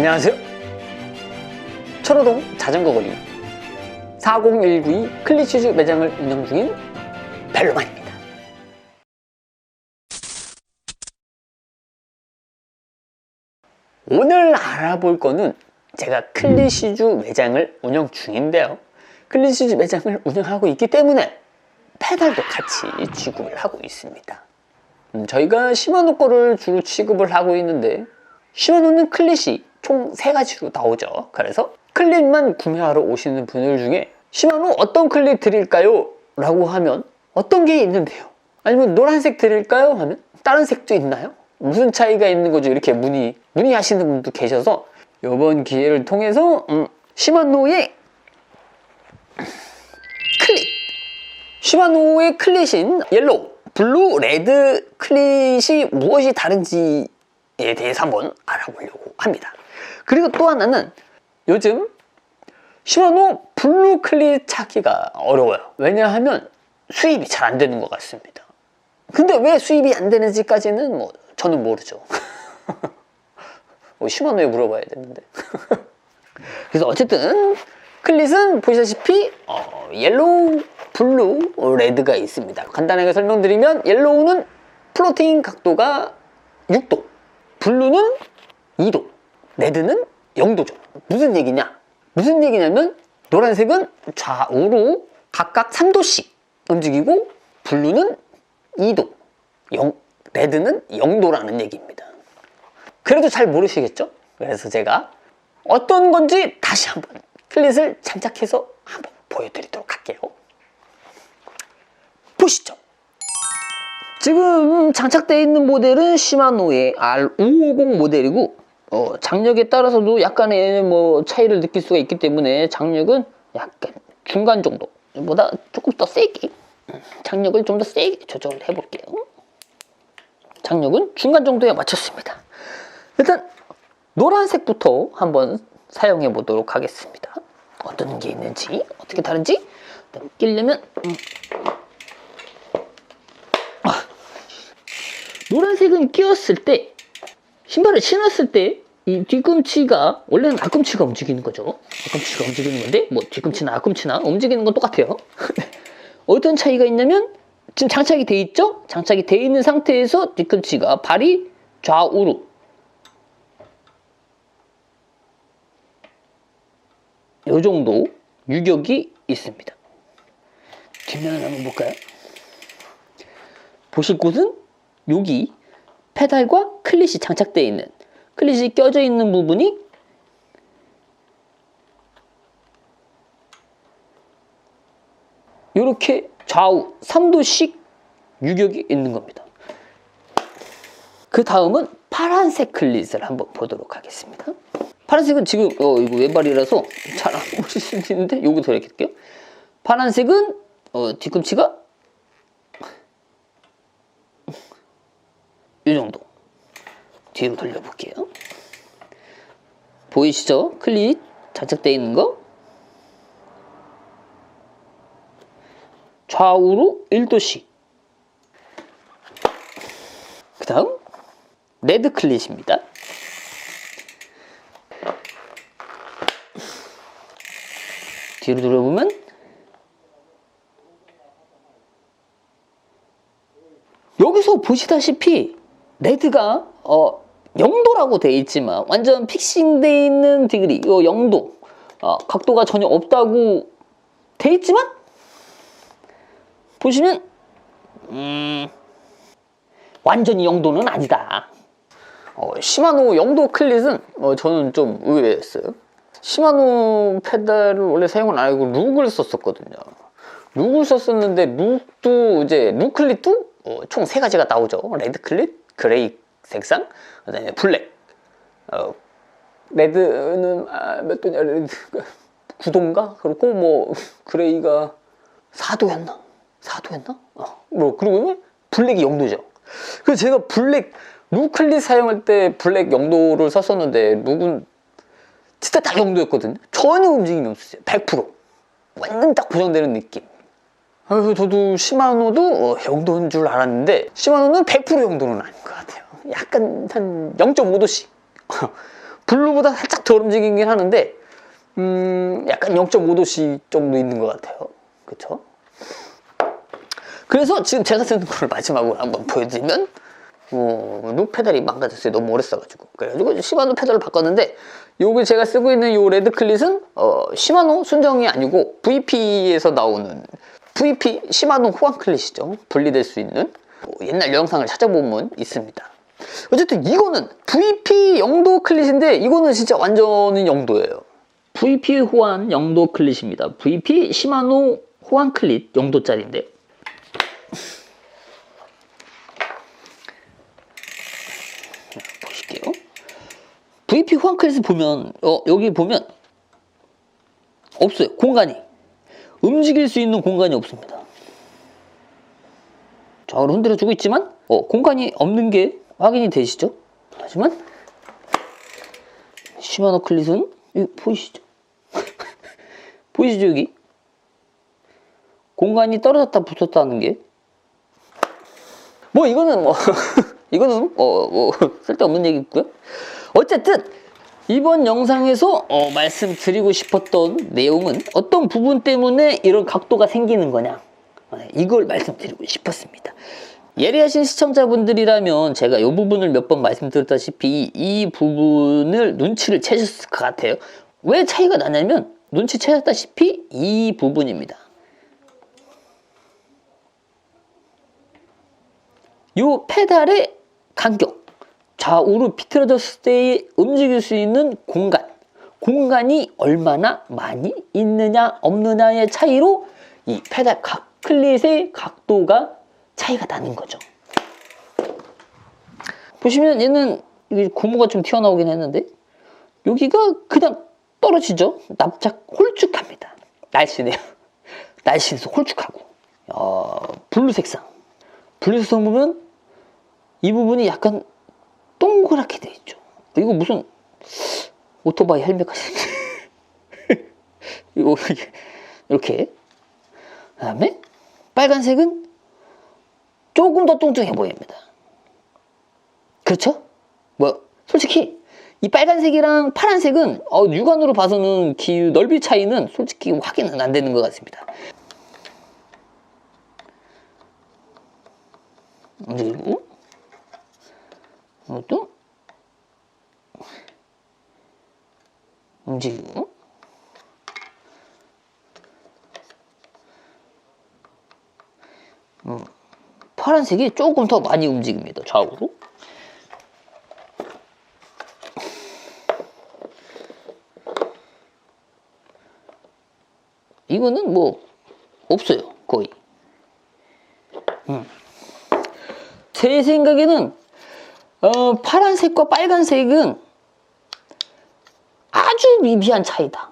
안녕하세요. 철호동 자전거 거리 40192 클리슈즈 매장을 운영 중인 벨로만입니다. 오늘 알아볼 거는 제가 클리슈즈 매장을 운영 중인데요. 클리슈즈 매장을 운영하고 있기 때문에 페달도 같이 취급을 하고 있습니다. 저희가 시마노 거를 주로 취급을 하고 있는데 시마노는 클릿이 총 3가지로 나오죠. 그래서 클릿만 구매하러 오시는 분들 중에 시마노 어떤 클릿 드릴까요? 라고 하면 어떤 게 있는데요? 아니면 노란색 드릴까요? 하면 다른 색도 있나요? 무슨 차이가 있는 거죠? 이렇게 문의하시는 분도 계셔서 이번 기회를 통해서 시마노의 클릿, 시마노의 클릿인 옐로우, 블루, 레드 클릿이 무엇이 다른지에 대해서 한번 알아보려고 합니다. 그리고 또 하나는 요즘 시마노 블루 클릿 찾기가 어려워요. 왜냐하면 수입이 잘 안 되는 것 같습니다. 근데 왜 수입이 안 되는지까지는 저는 모르죠. 시마노에 물어봐야 되는데. 그래서 어쨌든 클릿은 보시다시피 옐로우, 블루, 레드가 있습니다. 간단하게 설명드리면 옐로우는 플로팅 각도가 6도, 블루는 2도, 레드는 0도죠. 무슨 얘기냐면 노란색은 좌우로 각각 3도씩 움직이고 블루는 2도, 레드는 0도라는 얘기입니다. 그래도 잘 모르시겠죠? 그래서 제가 어떤 건지 다시 한번 클릿을 장착해서 한번 보여드리도록 할게요. 보시죠. 지금 장착되어 있는 모델은 시마노의 R550 모델이고 장력에 따라서도 약간의 차이를 느낄 수가 있기 때문에 장력은 약간 중간 정도보다 조금 더 세게, 장력을 좀 더 세게 조절을 해볼게요. 장력은 중간 정도에 맞췄습니다. 일단 노란색부터 한번 사용해 보도록 하겠습니다. 어떤 게 있는지, 어떻게 다른지 끼려면 노란색은 끼웠을 때, 신발을 신었을 때 이 뒤꿈치가, 원래는 앞꿈치가 움직이는 거죠. 앞꿈치가 움직이는 건데 뒤꿈치나 앞꿈치나 움직이는 건 똑같아요. 어떤 차이가 있냐면 지금 장착이 돼 있죠? 장착이 돼 있는 상태에서 뒤꿈치가, 발이 좌우로 요 정도 유격이 있습니다. 뒷면을 한번 볼까요? 보실 곳은 여기 페달과 클릿이 장착되어 있는, 클릿이 껴져 있는 부분이 이렇게 좌우 3도씩 유격이 있는 겁니다. 그 다음은 파란색 클릿을 한번 보도록 하겠습니다. 파란색은 지금 이거 왼발이라서 잘 안 보실 수 있는데 요거 돌려볼게요. 파란색은 뒤꿈치가 이 정도 뒤로 돌려볼게요. 보이시죠? 클릿 장착되어 있는 거 좌우로 1도씩. 그 다음 레드 클릿입니다. 뒤로 돌려보면 여기서 보시다시피 레드가 0도라고 되어 있지만 완전 픽싱되어 있는 디그리, 0도 각도가 전혀 없다고 되어 있지만 보시면 완전히 0도는 아니다. 시마노 0도 클릿은 저는 좀 의외였어요. 시마노 페달을 원래 사용을 안 하고 룩을 썼었거든요. 룩을 썼었는데 룩도 이제 룩 클릿도 총 3가지가 나오죠. 레드 클릿, 그레이 색상, 그 다음에 블랙. 레드는 몇 도냐, 레드가 9도인가? 그렇고 그레이가 4도였나? 그리고 블랙이 0도죠. 그래서 제가 블랙 룩 클릿 사용할 때 블랙 0도를 썼었는데 룩은 진짜 딱 0도였거든요. 전혀 움직임이 없었어요. 100%. 완전 딱 고정되는 느낌. 그래서 저도 시마노도 0도인 줄 알았는데 시마노는 100% 0도는 아닌 것 같아요. 약간 한 0.5도씩 블루보다 살짝 덜 움직이긴 하는데 약간 0.5도씨 정도 있는 것 같아요. 그쵸? 그래서 지금 제가 쓰는 걸 마지막으로 한번 보여드리면 룩 페달이 망가졌어요. 너무 오래 써가지고. 그래가지고 시마노 페달을 바꿨는데 요게 제가 쓰고 있는 요 레드 클릿은 시마노 순정이 아니고 VP에서 나오는 VP 시마노 호환 클릿이죠. 분리될 수 있는 옛날 영상을 찾아보면 있습니다. 어쨌든 이거는 VP 영도 클릿인데 이거는 진짜 완전히 영도예요. VP 호환 영도 클릿입니다. VP 시마노 호환 클릿 영도짜리인데 보실게요. VP 호환 클릿을 보면 여기 보면 없어요. 공간이 움직일 수 있는 공간이 없습니다. 좌우로 흔들어주고 있지만 공간이 없는 게 확인이 되시죠? 하지만 시마노 클릿은 여기 보이시죠? 보이시죠 여기? 공간이 떨어졌다 붙었다는 게 이거는 이거는 쓸데없는 얘기고요. 어쨌든 이번 영상에서 말씀드리고 싶었던 내용은 어떤 부분 때문에 이런 각도가 생기는 거냐 이걸 말씀드리고 싶었습니다. 예리하신 시청자분들이라면 제가 이 부분을 몇 번 말씀드렸다시피 이 부분을 눈치를 채셨을 것 같아요. 왜 차이가 나냐면 눈치채셨다시피 이 부분입니다. 이 페달의 간격, 좌우로 비틀어졌을 때 움직일 수 있는 공간이 얼마나 많이 있느냐 없느냐의 차이로 이 페달 클릿의 각도가 차이가 나는 거죠. 보시면 얘는 고무가 좀 튀어나오긴 했는데 여기가 그냥 떨어지죠. 납작 홀쭉합니다. 날씬해요. 날씬해서 홀쭉하고 블루 색상 보면 이 부분이 약간 동그랗게 돼 있죠. 이거 무슨 오토바이 헬멧 같은데 이렇게. 그 다음에 빨간색은 조금 더 뚱뚱해 보입니다. 그렇죠? 솔직히 이 빨간색이랑 파란색은 육안으로 봐서는 넓이 차이는 솔직히 확인은 안 되는 것 같습니다. 그리고 이것도 움직이고 파란색이 조금 더 많이 움직입니다. 좌우로. 이거는 없어요. 거의. 제 생각에는 파란색과 빨간색은 아주 미비한 차이다.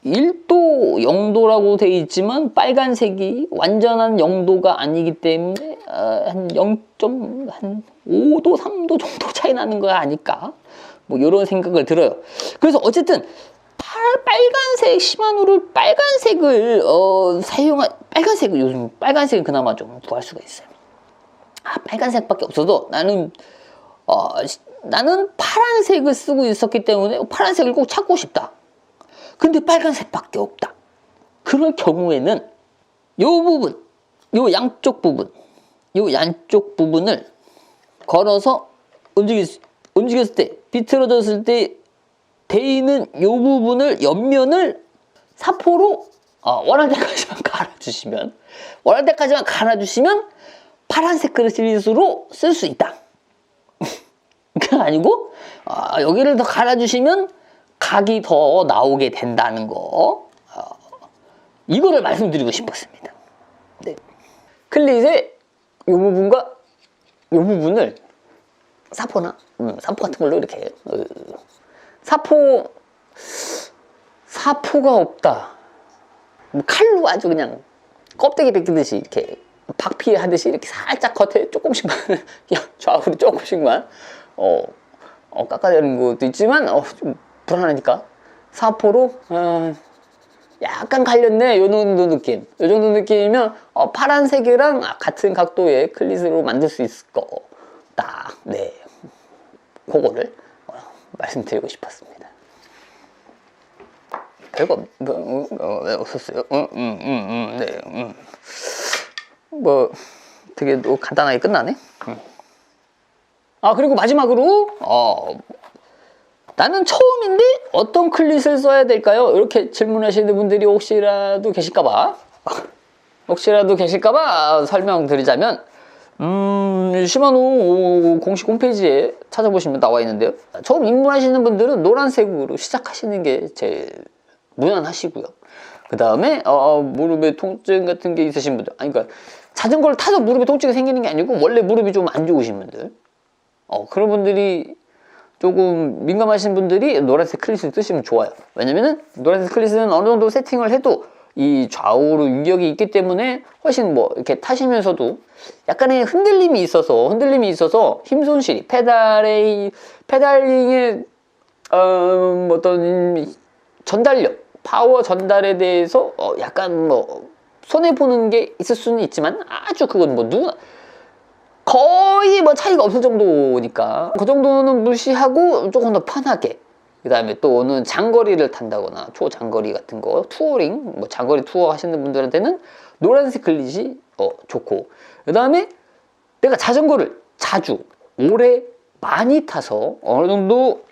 1도 0도라고 되어 있지만 빨간색이 완전한 0도가 아니기 때문에 한 0.5도 3도 정도 차이 나는 거 아닐까 이런 생각을 들어요. 그래서 어쨌든 빨간색 시마노를 빨간색을 빨간색을 요즘 빨간색은 그나마 좀 구할 수가 있어요. 빨간색밖에 없어도 나는 파란색을 쓰고 있었기 때문에 파란색을 꼭 찾고 싶다. 근데 빨간색밖에 없다. 그럴 경우에는 요 양쪽 부분을 걸어서 움직였을 때, 비틀어졌을 때 돼 있는 요 부분을 옆면을 사포로 원할 때까지만 갈아주시면 파란색 그릇으로 쓸 수 있다. 그게 아니고 여기를 더 갈아주시면 각이 더 나오게 된다는 거, 이거를 말씀드리고 싶었습니다. 네. 클릿의 이 부분과 이 부분을 사포 같은 걸로 이렇게 사포가 없다. 칼로 아주 그냥 껍데기 벗기듯이 이렇게 박피 하듯이 이렇게 살짝 겉에 조금씩만 좌우로 조금씩만 깎아내는 것도 있지만 좀 불안하니까 사포로 약간 갈렸네 요 정도 느낌. 요 정도 느낌이면 파란색이랑 같은 각도의 클릿으로 만들 수 있을 거다. 네, 그거를 말씀드리고 싶었습니다. 별거 왜 없었어요? 네. 뭐 되게 간단하게 끝나네. 아, 그리고 마지막으로 나는 처음인데 어떤 클릿을 써야 될까요? 이렇게 질문하시는 분들이 혹시라도 계실까봐 설명드리자면, 시마노 공식 홈페이지에 찾아보시면 나와 있는데요. 처음 입문하시는 분들은 노란색으로 시작하시는 게 제일 무난하시고요. 그 다음에 무릎에 통증 같은 게 있으신 분들, 그러니까 자전거를 타서 무릎에 통증이 생기는 게 아니고 원래 무릎이 좀 안 좋으신 분들, 그런 분들이, 조금 민감하신 분들이 노란색 클릿을 쓰시면 좋아요. 왜냐면은 노란색 클릿은 어느 정도 세팅을 해도 이 좌우로 유격이 있기 때문에 훨씬 뭐 이렇게 타시면서도 약간의 흔들림이 있어서 힘 손실이, 페달링의 어떤 전달력, 파워 전달에 대해서 약간 뭐 손해 보는 게 있을 수는 있지만, 아주 그건 뭐 누구나 거의 뭐 차이가 없을 정도니까 그 정도는 무시하고 조금 더 편하게, 그 다음에 또는 장거리를 탄다거나 초장거리 같은 거, 투어링, 뭐 장거리 투어 하시는 분들한테는 노란색 클릿이 좋고, 그 다음에 내가 자전거를 자주 오래 많이 타서 어느 정도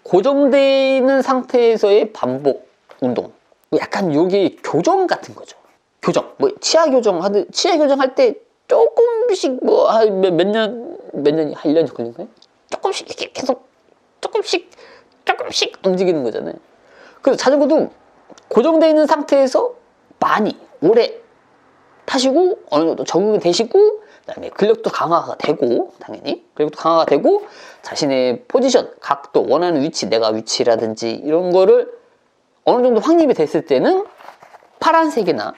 고정되어 있는 상태에서의 반복 운동, 약간 요게 교정 같은 거죠. 교정, 뭐 치아 교정할 때 조금씩 뭐 몇 년이 한 1년이 걸린가요? 조금씩 이렇게 계속 조금씩 움직이는 거잖아요. 그래서 자전거도 고정되어 있는 상태에서 많이 오래 타시고 어느 정도 적응이 되시고, 그다음에 근력도 강화가 되고, 당연히 근력도 강화가 되고, 자신의 포지션, 각도, 원하는 위치, 내가 위치라든지 이런 거를 어느 정도 확립이 됐을 때는 파란색이나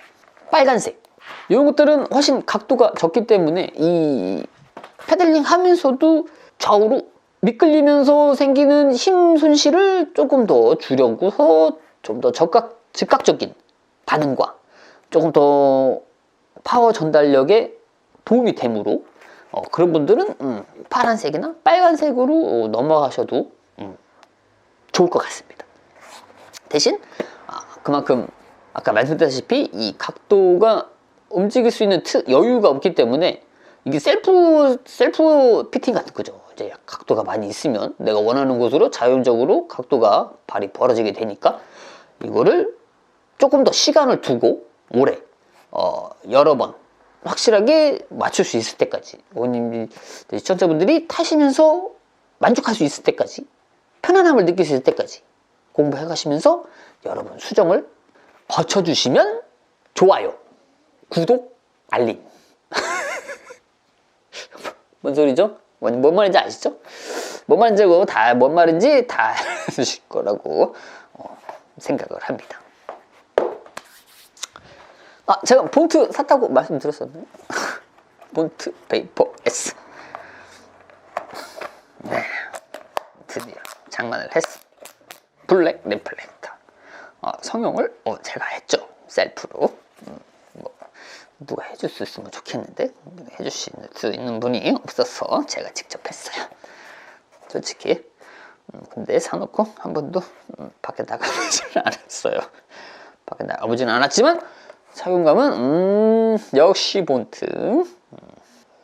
빨간색, 이런 것들은 훨씬 각도가 적기 때문에 이 페달링 하면서도 좌우로 미끌리면서 생기는 힘 손실을 조금 더 줄여서 좀 더 즉각적인 반응과 조금 더 파워 전달력에 도움이 되므로 그런 분들은 파란색이나 빨간색으로 넘어가셔도 좋을 것 같습니다. 대신 그만큼 아까 말씀드렸다시피 이 각도가 움직일 수 있는 여유가 없기 때문에 이게 셀프 피팅 같은 거죠. 이제 각도가 많이 있으면 내가 원하는 곳으로 자연적으로 각도가 발이 벌어지게 되니까 이거를 조금 더 시간을 두고 오래 여러 번 확실하게 맞출 수 있을 때까지, 시청자분들이 타시면서 만족할 수 있을 때까지, 편안함을 느낄 수 있을 때까지 공부해 가시면서 여러분 수정을 거쳐주시면 좋아요, 구독, 알림. 뭔 소리죠? 뭔 말인지 아시죠? 뭔 말인지 다 해주실 거라고 생각을 합니다. 제가 본트 샀다고 말씀드렸었나요? 본트 베이퍼 S. 네, 드디어 장만을 했어. 블랙 리플렉터. 성형을 제가 했죠. 셀프로. 뭐 누가 해줄 수 있으면 좋겠는데 해주실 수 있는 분이 없어서 제가 직접 했어요. 솔직히. 근데 사놓고 한 번도 밖에 나가보지는 않았어요. 밖에 나가보지는 않았지만 착용감은 역시 본트.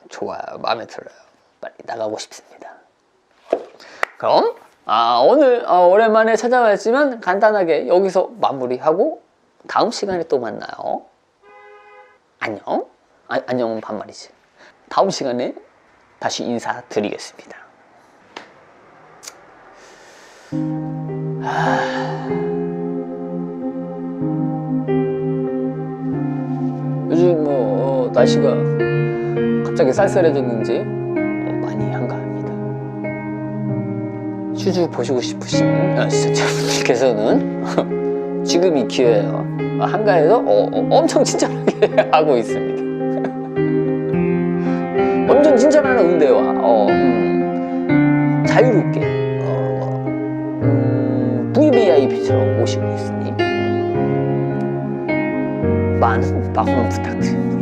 좋아요. 마음에 들어요. 빨리 나가고 싶습니다. 그럼 오늘 오랜만에 찾아왔지만 간단하게 여기서 마무리하고 다음 시간에 또 만나요. 안녕. 안녕은 반말이지. 다음 시간에 다시 인사드리겠습니다. 요즘 뭐 날씨가 갑자기 쌀쌀해졌는지 많이 한가합니다. 슈즈 보시고 싶으신 시청자분들께서는 지금이 기회예요. 한가해서 엄청 친절하게 하고 있습니다. 완전 친절한 응대와 자유롭게 VVIP처럼 모시고 있으니 많은 방문 부탁드립니다.